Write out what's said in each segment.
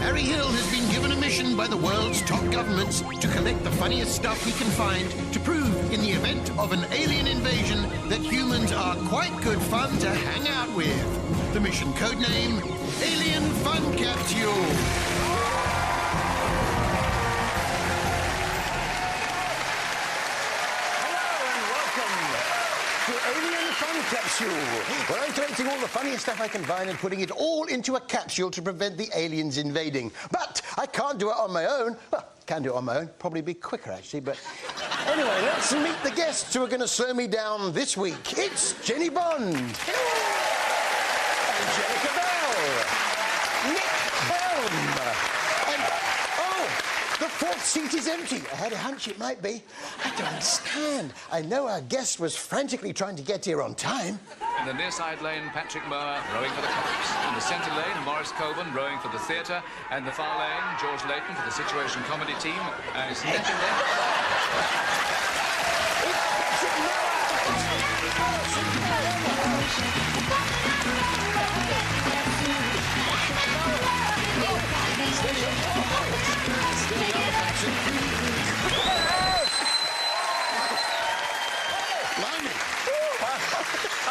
Harry Hill has been given a mission by the world's top governments to collect the funniest stuff he can find to prove, in the event of an alien invasion, that humans are quite good fun to hang out with. The mission codename, Alien Fun Capsule. Alien Fun Capsule, where I'm collecting all the funniest stuff I can find and putting it all into a capsule to prevent the aliens invading. But I can't do it on my own. Well, can do it on my own. Probably be quicker, actually, but... Anyway, let's meet the guests who are going to slow me down this week. It's Jennie Bond. Angellica, Helm. And, the fourth seat is empty. I had a hunch it might be. I don't understand. I know our guest was frantically trying to get here on time. In the near side lane, Patrick Mower rowing for the Cops. In the centre lane, Maurice Coburn rowing for the theatre. And the far lane, George Layton for the Situation Comedy team. And it's neck and neck. It's Patrick Mower!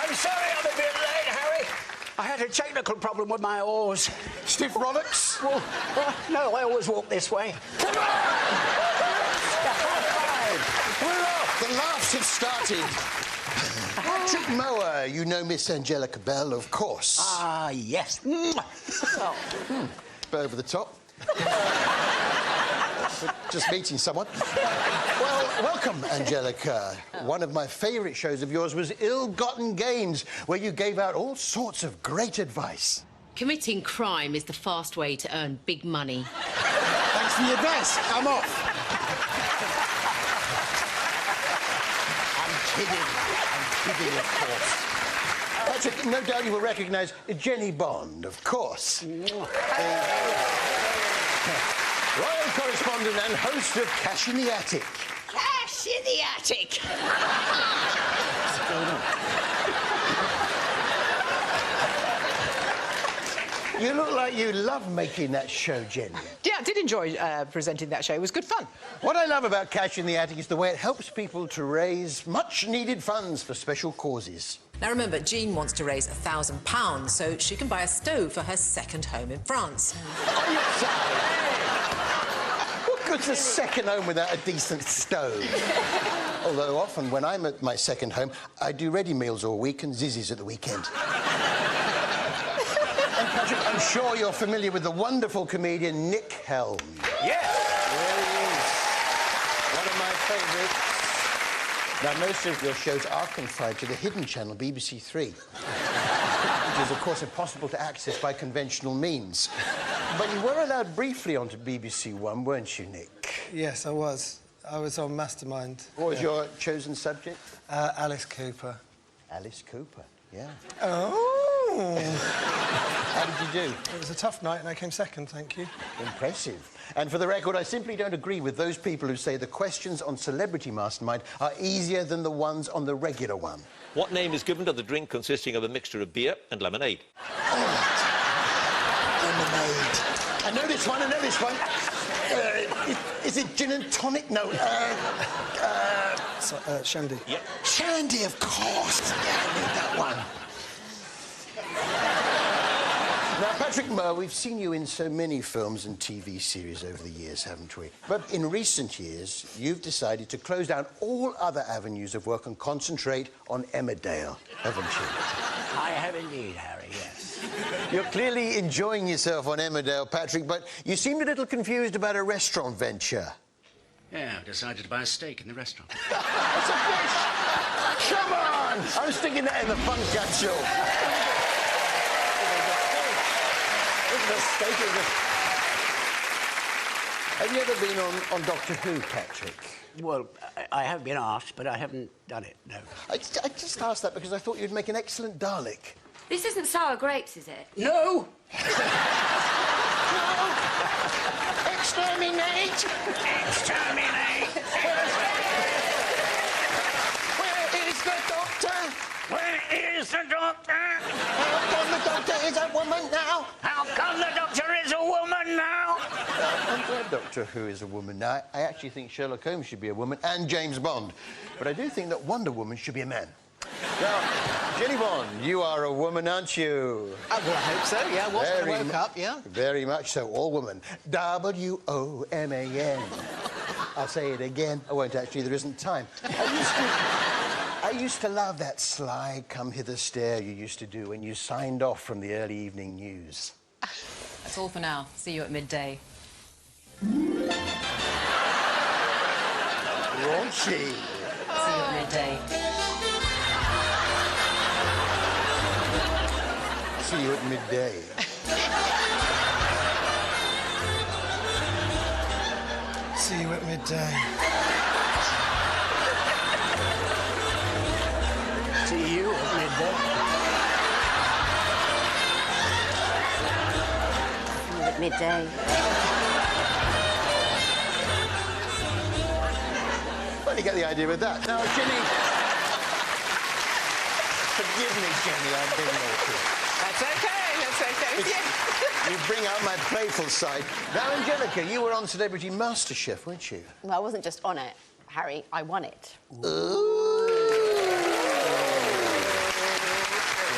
I'm sorry I'm a bit late, Harry. I had a technical problem with my oars. Stiff Rollocks? Well, no, I always walk this way. Come on! We're off! The laughs have started. Patrick Mower, you know Miss Angellica Bell, of course. Ah, yes. Bit over the top. Just meeting someone. Well, welcome, Angellica. One of my favourite shows of yours was Ill-Gotten Gains, where you gave out all sorts of great advice. Committing crime is the fast way to earn big money. Thanks for the advice. I'm off. I'm kidding, of course. Patrick, no doubt you will recognise Jennie Bond, of course. Royal correspondent and host of Cash in the Attic. Cash in the attic! What's going on? You look like you love making that show, Jennie. Yeah, I did enjoy presenting that show. It was good fun. What I love about Cash in the Attic is the way it helps people to raise much-needed funds for special causes. Now remember, Jean wants to raise £1,000 so she can buy a stove for her second home in France. What good's a second home without a decent stove? Although often when I'm at my second home, I do ready meals all week and zizzies at the weekend. And Patrick, I'm sure you're familiar with the wonderful comedian Nick Helm. Yes. There he is. One of my favourites. Now, most of your shows are confined to the hidden channel, BBC Three, which is, of course, impossible to access by conventional means. But you were allowed briefly onto BBC One, weren't you, Nick? Yes, I was. I was on Mastermind. What was your chosen subject? Alice Cooper. Alice Cooper, yeah. Oh! How did you do? It was a tough night and I came second, thank you. Impressive. And for the record, I simply don't agree with those people who say the questions on Celebrity Mastermind are easier than the ones on the regular one. What name is given to the drink consisting of a mixture of beer and lemonade? Lemonade. I know this one. Is it gin and tonic? No. Shandy. Yep. Shandy, of course. Yeah, I need that one. Now, Patrick Mower, we've seen you in so many films and TV series over the years, haven't we? But in recent years, you've decided to close down all other avenues of work and concentrate on Emmerdale, haven't you? I have indeed, Harry, yes. You're clearly enjoying yourself on Emmerdale, Patrick, but you seemed a little confused about a restaurant venture. Yeah, I've decided to buy a steak in the restaurant. That's a fish! Come on! I'm sticking that in the fun capsule. Have you ever been on Doctor Who, Patrick? Well, I have been asked, but I haven't done it, no. I just asked that because I thought you'd make an excellent Dalek. This isn't sour grapes, is it? No! Exterminate! Exterminate! Where is the doctor? Where is the doctor? How come the doctor is a woman now? How come the doctor is a woman now? I'm glad Doctor Who is a woman. Now, I actually think Sherlock Holmes should be a woman and James Bond. But I do think that Wonder Woman should be a man. Now, Jennie Bond, you are a woman, aren't you? Well, I hope so, yeah. I was when I woke up, yeah. Very much so, all woman. W-O-M-A-N. I'll say it again. I won't actually, there isn't time. I used to love that sly come-hither stare you used to do when you signed off from the early evening news. That's all for now. See you at midday. Won't she? See you at midday. See you at midday. See you at midday. See you at midday. See you at midday. Well, you get the idea with that. Now, Jennie... Forgive me, Jennie, I've been naughty. That's OK, that's OK. Yeah. You bring out my playful side. Now, Angellica, you were on Celebrity MasterChef, weren't you? Well, I wasn't just on it, Harry. I won it. Ooh.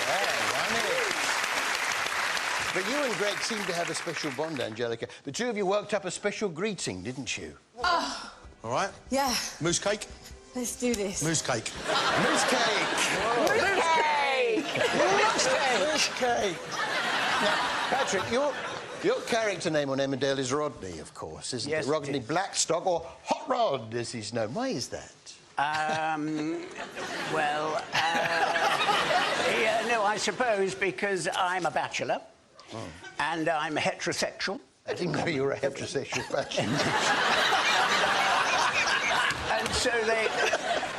Yeah, won it. But you and Greg seem to have a special bond, Angellica. The two of you worked up a special greeting, didn't you? Oh. All right? Yeah. Moose cake? Let's do this. Moose cake. Moose cake! Moose cake! Moose cake! Now, Patrick, your character name on Emmerdale is Rodney, of course, isn't Yes, it? Rodney Blackstock, or Hot Rod, as he's known. Why is that? Well, yeah, no, I suppose because I'm a bachelor and I'm heterosexual. I didn't know you were a heterosexual bachelor. And so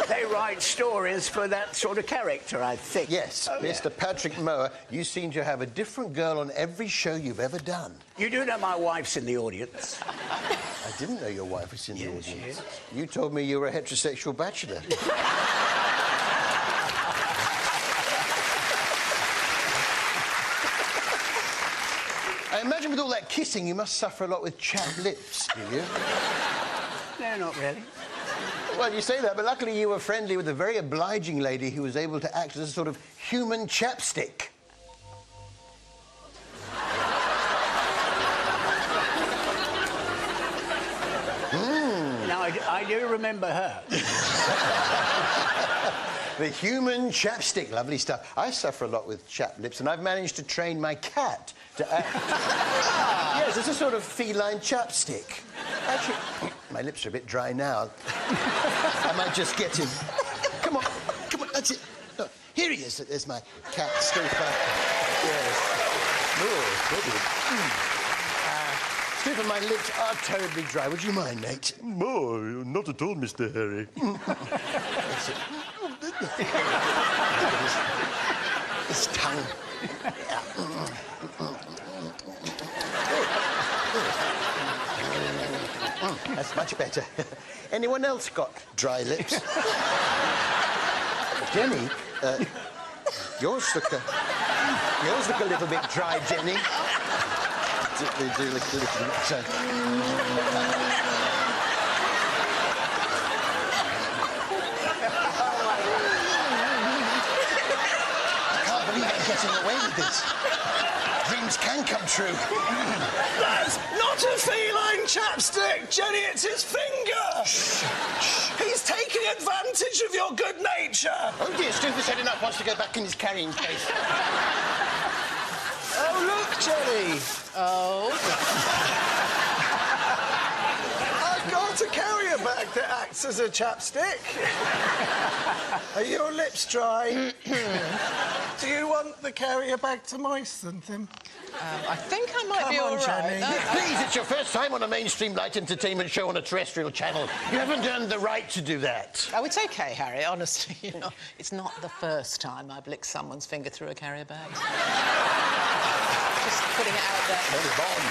they write stories for that sort of character, I think. Yes, Oh, Mr. yeah. Patrick Mower, you seem to have a different girl on every show you've ever done. You do know my wife's in the audience. I didn't know your wife was in the Yes, audience. yes. You told me you were a heterosexual bachelor. I imagine with all that kissing, you must suffer a lot with chapped lips, do you? No, not really. Well, you say that, but luckily you were friendly with a very obliging lady who was able to act as a sort of human chapstick. Now, I do remember her. The human chapstick, lovely stuff. I suffer a lot with chapped lips, and I've managed to train my cat to act... Yes, it's a sort of feline chapstick. Actually, my lips are a bit dry now. I might just get him. Come on, that's it. Look, here he is. There's my cat, Stuffer. Yes. Oh, Stuffer, my lips are terribly dry. Would you mind, mate? No, not at all, Mr. Harry. That's it. His tongue. That's much better. Anyone else got dry lips? Jennie, yours look a little bit dry, Jennie. They do look a little bit. Getting away with this. Dreams can come true. That's not a feline chapstick, Jennie, it's his finger! Shh. He's taking advantage of your good nature! Oh dear, Stuffer's had enough, wants to go back in his carrying case. Oh, look, Jennie! Oh. I've got a carrier bag that acts as a chapstick. Are your lips dry? Do you want the carrier bag to moisten them? I think I might be Come all on, right. Jennie. Please, it's your first time on a mainstream light entertainment show on a terrestrial channel. You haven't earned the right to do that. Oh, it's OK, Harry, honestly. You know, it's not the first time I've licked someone's finger through a carrier bag. Just putting it out there. Jennie Bond.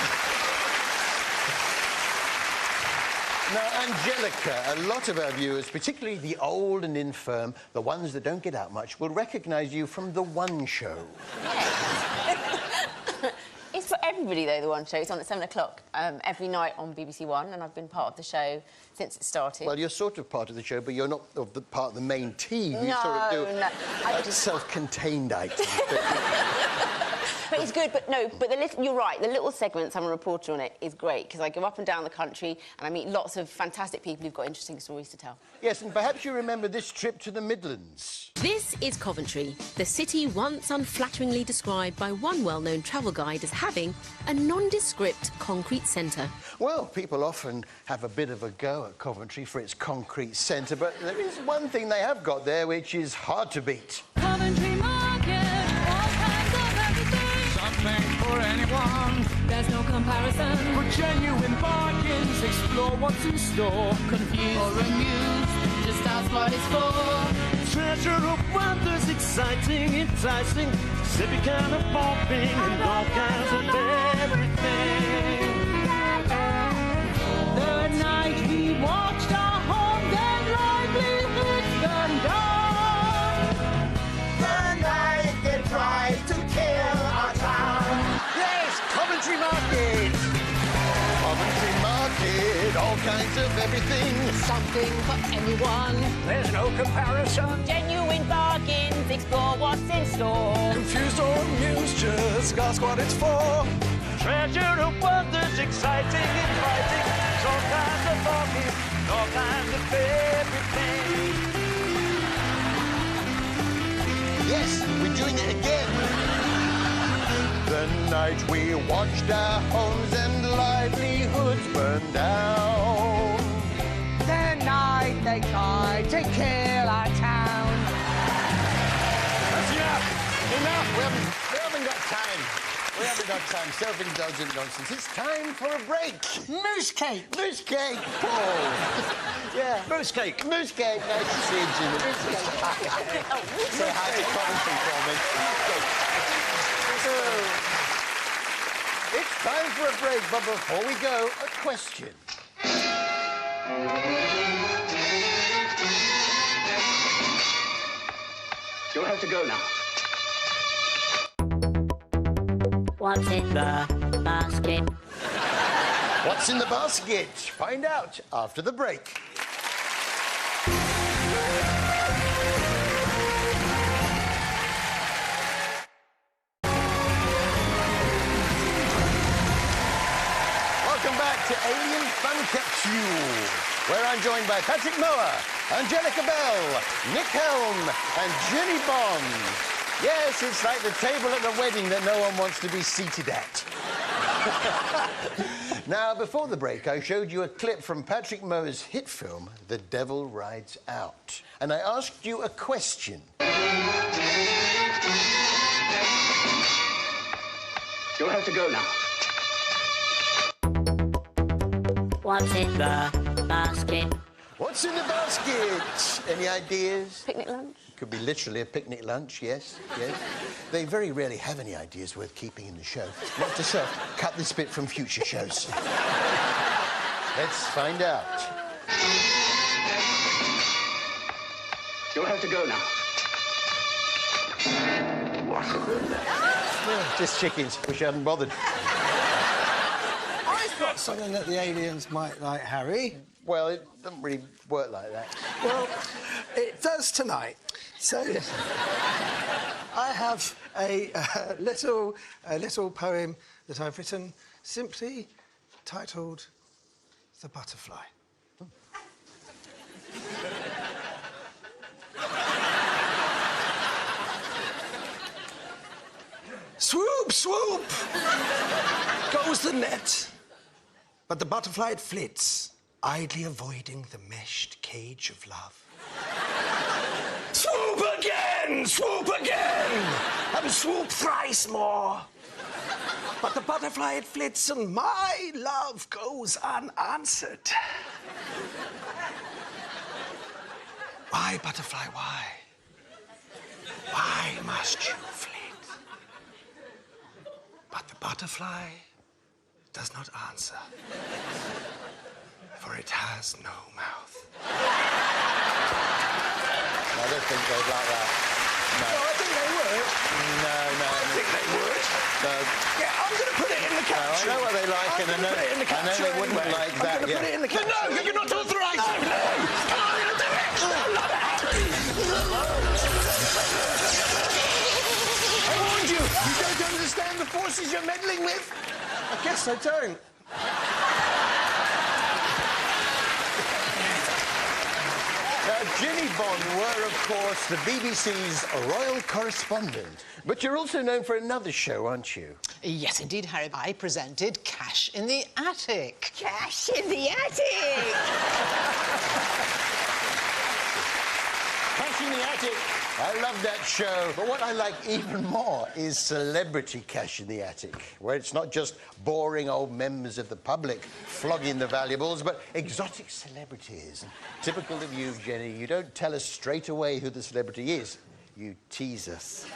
Now, Angellica, a lot of our viewers, particularly the old and infirm, the ones that don't get out much, will recognise you from The One Show. It's for every everybody, though, the One Show. It's on at 7 o'clock every night on BBC One, and I've been part of the show since it started. Well, you're sort of part of the show, but you're not part of the main team. You No, sort of do no. like self-contained items. But it's good, but you're right, the little segments, I'm a reporter on it, is great, because I go up and down the country and I meet lots of fantastic people who've got interesting stories to tell. Yes, and perhaps you remember this trip to the Midlands. This is Coventry, the city once unflatteringly described by one well-known travel guide as having a nondescript concrete centre. Well, people often have a bit of a go at Coventry for its concrete centre, but there is one thing they have got there which is hard to beat. Coventry Market, all kinds of everything. Something for anyone. There's no comparison. For genuine bargains, explore what's in store. Confused or amused, just ask what it's for. Treasure of wonders, exciting, enticing, sippy kind of bumping, and all kinds of everything. The night we watched our home, then livelihoods burned down. The night they tried to kill our town. Yes, Coventry Market! Coventry Market, all kinds of everything. Something for anyone. There's no comparison. Genuine bargains, explore what's in store. Confused or amused, just ask what it's for. Treasure of wonders, exciting, inviting, all kinds of bargains, all kinds of everything. Yes, we're doing it again. The night we watched our homes and livelihoods burn down. The night they tried to kill our town. That's enough! We haven't got time. We haven't got time. Self-indulgent nonsense. It's time for a break. Moose cake. Moose cake, Paul. Yeah. Moose cake. Moose cake. Nice to see you, Jimmy. Say hi to Coventry for me. It's time for a break, but before we go, a question. You'll have to go now. What's in the basket? What's in the basket? Find out after the break. Welcome back to Alien Fun Capsule, where I'm joined by Patrick Mower, Angellica Bell, Nick Helm, and Jennie Bond. Yes, it's like the table at a wedding that no one wants to be seated at. Now, before the break, I showed you a clip from Patrick Mower's hit film, The Devil Rides Out. And I asked you a question. You'll have to go now. What's in the basket? What's in the basket? Any ideas? Picnic lunch? Could be literally a picnic lunch, yes, yes. They very rarely have any ideas worth keeping in the show. Note to self, cut this bit from future shows. Let's find out. You'll have to go now. Just chickens. Wish I hadn't bothered. I've got something that the aliens might like, Harry. Well, it doesn't really work like that. Well, it does tonight. So, I have a little poem that I've written, simply titled "The Butterfly." Swoop, swoop, goes the net, but the butterfly it flits, idly avoiding the meshed cage of love. Swoop again, and swoop thrice more. But the butterfly it flits, and my love goes unanswered. Why, butterfly, why? Why must you flit? But the butterfly does not answer, for it has no mouth. I don't think they'd like that. I think they would. No. I think they would. No. Yeah, I'm going to put it in the No, I capsule. know what they like, and I know they wouldn't anyway. like that. I'm going to put it in the capsule. No, you're not authorised. No, no. I'm going to do it. I warned you. You don't understand the forces you're meddling with. I guess I don't. Jennie Bond were, of course, the BBC's royal correspondent. But you're also known for another show, aren't you? Yes, indeed, Harry. I presented Cash in the Attic. Cash in the attic! Cash in the Attic. I love that show. But what I like even more is Celebrity Cash in the Attic, where it's not just boring old members of the public flogging the valuables, but exotic celebrities. Typical of you, Jenny, you don't tell us straight away who the celebrity is. You tease us.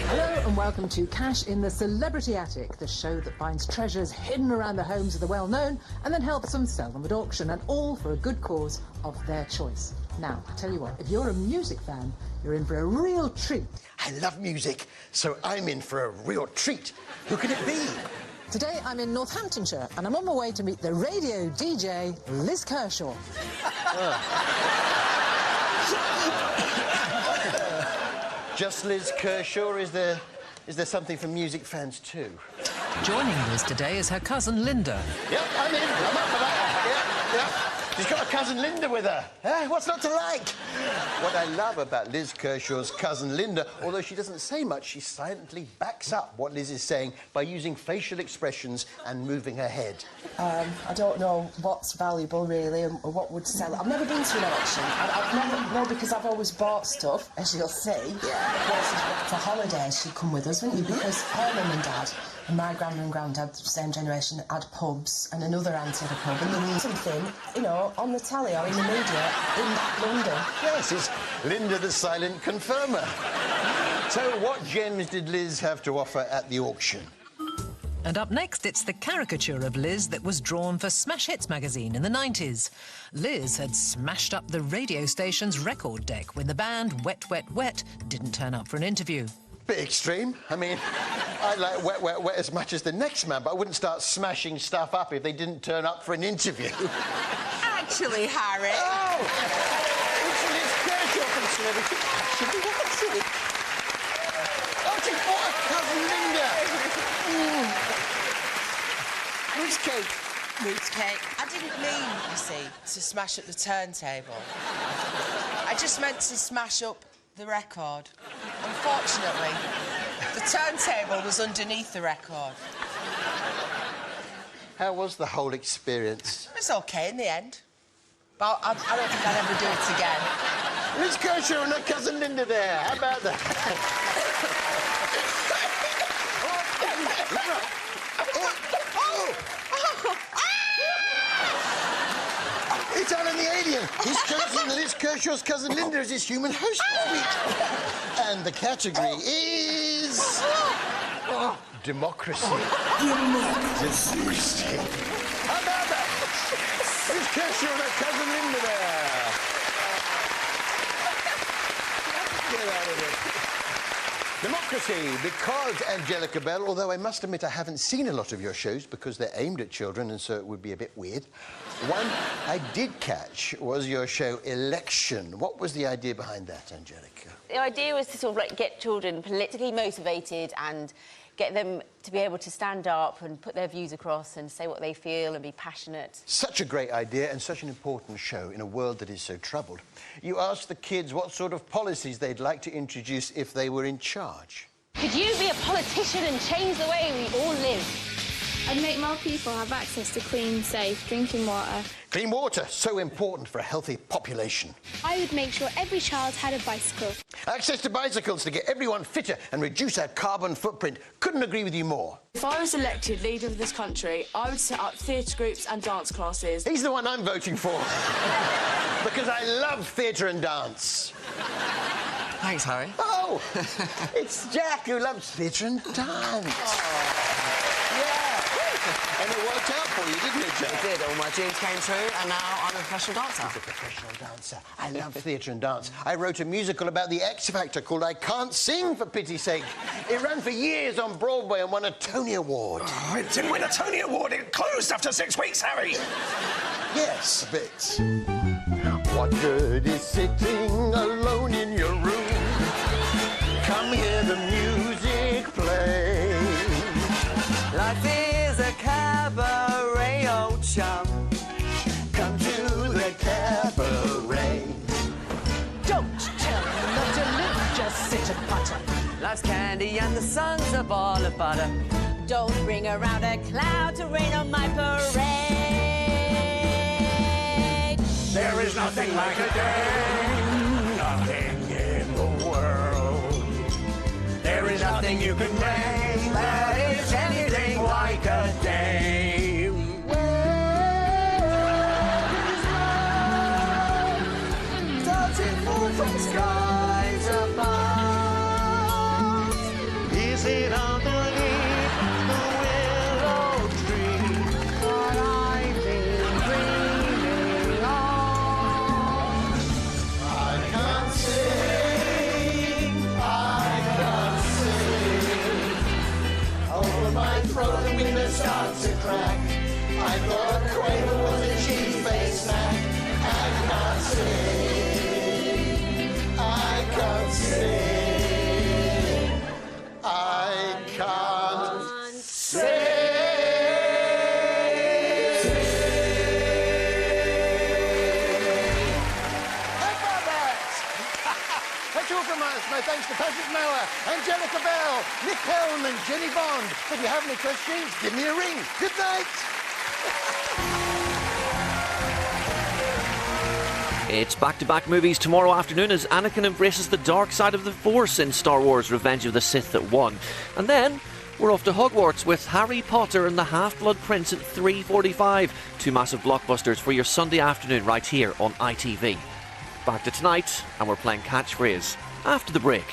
Hello and welcome to Cash in the Celebrity Attic, the show that finds treasures hidden around the homes of the well-known and then helps them sell them at auction, and all for a good cause of their choice. Now, I tell you what, if you're a music fan, you're in for a real treat. I love music, so I'm in for a real treat. Who can it be? Today I'm in Northamptonshire and I'm on my way to meet the radio DJ, Liz Kershaw. Just Liz Kershaw, or is there something for music fans too? Joining Liz today is her cousin Linda. Yep, I'm in. I'm up for that. Yep. She's got a cousin Linda with her. What's not to like? What I love about Liz Kershaw's cousin Linda, although she doesn't say much, she silently backs up what Liz is saying by using facial expressions and moving her head. I don't know what's valuable, really, and what would sell. I've never been to an auction. I've never, no, because I've always bought stuff, as you'll see. Yeah. For holidays, she'd come with us, wouldn't you? Because her mum and dad, and my grandma and granddad, same generation, had pubs, and another aunt had a pub, and there was something, you know, on the telly or in the media in London. Yes, it's Linda the silent confirmer. So what gems did Liz have to offer at the auction? And up next, it's the caricature of Liz that was drawn for Smash Hits magazine in the 90s. Liz had smashed up the radio station's record deck when the band Wet Wet Wet didn't turn up for an interview. Bit extreme. I mean, I like Wet Wet Wet as much as the next man, but I wouldn't start smashing stuff up if they didn't turn up for an interview. Actually, Harry... Oh! It's Liz Kershaw from Celebrity. Actually, what's it? Oh, it's what a cousin Linda! Who's cake? Roots cake. I didn't mean, you see, to smash up the turntable. I just meant to smash up the record. Unfortunately, the turntable was underneath the record. How was the whole experience? It was OK in the end. But I don't think I'll ever do it again. Liz Kershaw and her cousin Linda there. How about that? It's Alan the Alien. He's chosen Liz Kershaw's cousin Linda as his human host this week. And the category is... democracy. Democracy. How about that? Liz Kershaw and her cousin Linda there. Get out of it. Democracy, because Angellica Bell, although I must admit I haven't seen a lot of your shows because they're aimed at children and so it would be a bit weird. One I did catch was your show Election. What was the idea behind that, Angellica? The idea was to sort of like get children politically motivated and get them to be able to stand up and put their views across and say what they feel and be passionate. Such a great idea and such an important show in a world that is so troubled. You asked the kids what sort of policies they'd like to introduce if they were in charge. Could you be a politician and change the way we all live? I'd make more people have access to clean, safe drinking water. Clean water, so important for a healthy population. I would make sure every child had a bicycle. Access to bicycles to get everyone fitter and reduce our carbon footprint. Couldn't agree with you more. If I was elected leader of this country, I would set up theatre groups and dance classes. He's the one I'm voting for. Because I love theatre and dance. Thanks, Harry. Oh, it's Jack who loves theatre and dance. Yeah. And it worked out for you, didn't it, Jack? did. All my dreams came true, and now I'm a professional dancer. He's a professional dancer. I love theatre and dance. I wrote a musical about the X Factor called I Can't Sing, for pity's sake. It ran for years on Broadway and won a Tony Award. Oh, it didn't win a Tony Award. It closed after 6 weeks, Harry. Yes, a bit. What good is sitting alone in your room? Come hear the music play. Life is a cabaret, old chum. Come to the cabaret. Don't tell me not to live, just sit and putter. Life's candy and the sun's a ball of butter. Don't bring around a cloud to rain on my parade. There is nothing like a dame, nothing in the world. There is nothing you can name that is anything like a dame. Starting forth from skies above. Is it underneath the willow tree that I've been dreaming of? I can't sing, I can't sing. Over my throat the window starts to crack. I thought Quaver was a cheese-based snack. I can't sing, I can't sing. I can't That's all from us. My thanks to Patrick Mower, Angellica Bell, Nick Helm and Jennie Bond. If you have any questions, give me a ring. Good night. It's back-to-back movies tomorrow afternoon as Anakin embraces the dark side of the Force in Star Wars Revenge of the Sith at 1. And then we're off to Hogwarts with Harry Potter and the Half-Blood Prince at 3:45. Two massive blockbusters for your Sunday afternoon right here on ITV. Back to tonight, and we're playing Catchphrase after the break.